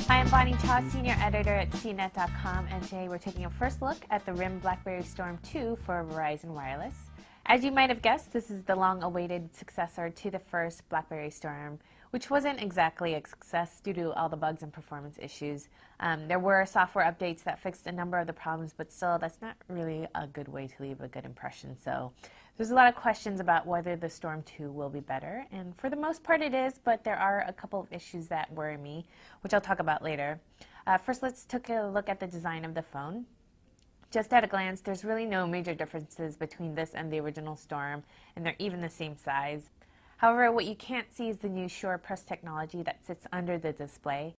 Hi, I'm Bonnie Cha, Senior Editor at CNET.com, and today we're taking a first look at the RIM BlackBerry Storm 2 for Verizon Wireless. As you might have guessed, this is the long-awaited successor to the first BlackBerry Storm, which wasn't exactly a success due to all the bugs and performance issues. There were software updates that fixed a number of the problems, but still, that's not really a good way to leave a good impression. So there's a lot of questions about whether the Storm 2 will be better, and for the most part it is, but there are a couple of issues that worry me, which I'll talk about later. First, let's take a look at the design of the phone. Just at a glance, there's really no major differences between this and the original Storm, and they're even the same size. However, what you can't see is the new SurePress technology that sits under the display.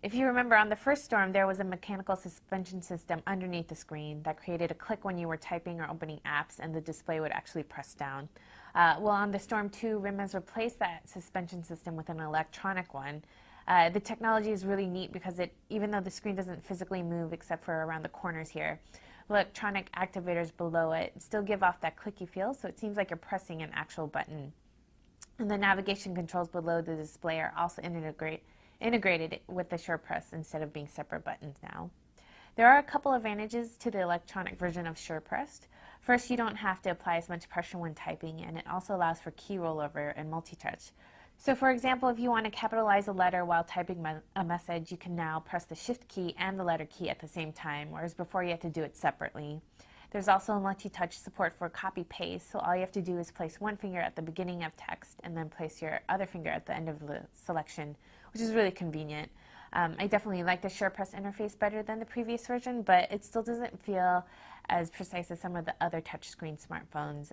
If you remember, on the first Storm, there was a mechanical suspension system underneath the screen that created a click when you were typing or opening apps, and the display would actually press down. Well, on the Storm 2, RIM has replaced that suspension system with an electronic one. The technology is really neat because even though the screen doesn't physically move except for around the corners here, electronic activators below it still give off that clicky feel, so it seems like you're pressing an actual button. And the navigation controls below the display are also integrated with the SurePress instead of being separate buttons now. There are a couple advantages to the electronic version of SurePress. First, you don't have to apply as much pressure when typing, and it also allows for key rollover and multi-touch. So for example, if you want to capitalize a letter while typing a message, you can now press the Shift key and the letter key at the same time, whereas before you had to do it separately. There's also multi-touch support for copy-paste, so all you have to do is place one finger at the beginning of text and then place your other finger at the end of the selection, which is really convenient. I definitely like the SurePress interface better than the previous version, but it still doesn't feel as precise as some of the other touchscreen smartphones.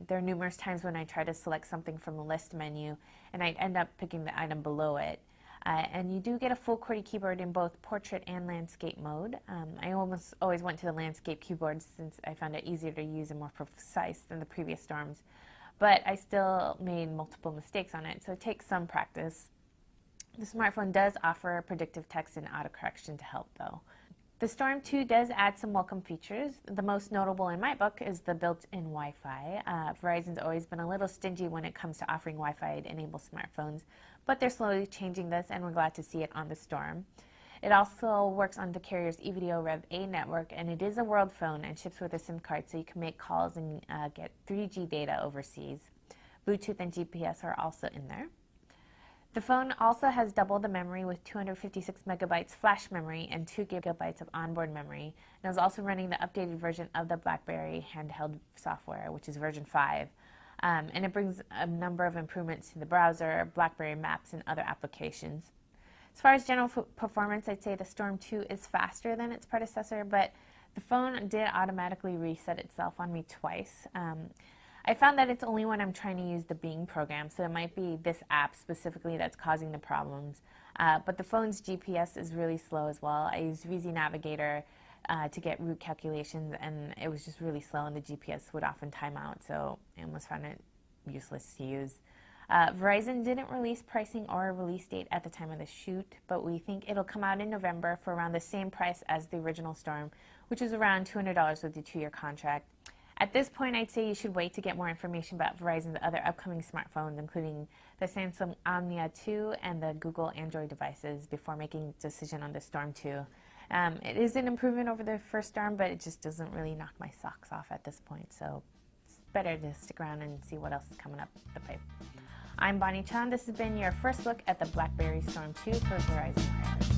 There are numerous times when I try to select something from the list menu and I'd end up picking the item below it. And you do get a full QWERTY keyboard in both portrait and landscape mode. I almost always went to the landscape keyboard since I found it easier to use and more precise than the previous Storms. But I still made multiple mistakes on it, so it takes some practice. The smartphone does offer predictive text and autocorrection to help, though. The Storm 2 does add some welcome features. The most notable in my book is the built-in Wi-Fi. Verizon's always been a little stingy when it comes to offering Wi-Fi-enabled smartphones, but they're slowly changing this, and we're glad to see it on the Storm. It also works on the carrier's EVDO Rev A network, and it is a world phone and ships with a SIM card, so you can make calls and get 3G data overseas. Bluetooth and GPS are also in there. The phone also has double the memory with 256 megabytes flash memory and 2 gigabytes of onboard memory. And it's also running the updated version of the BlackBerry handheld software, which is version 5. And it brings a number of improvements to the browser, BlackBerry Maps, and other applications. As far as general performance, I'd say the Storm 2 is faster than its predecessor, but the phone did automatically reset itself on me twice. I found that it's only when I'm trying to use the Bing program, so it might be this app specifically that's causing the problems. But the phone's GPS is really slow as well. I used VZ Navigator to get route calculations, and it was just really slow, and the GPS would often time out, so I almost found it useless to use. Verizon didn't release pricing or a release date at the time of the shoot, but we think it'll come out in November for around the same price as the original Storm, which is around $200 with the 2-year contract. At this point, I'd say you should wait to get more information about Verizon's other upcoming smartphones, including the Samsung Omnia 2 and the Google Android devices, before making a decision on the Storm 2. It is an improvement over the first Storm, but it just doesn't really knock my socks off at this point, so it's better to stick around and see what else is coming up the pipe. I'm Bonnie Chan. This has been your first look at the BlackBerry Storm 2 for Verizon Wireless.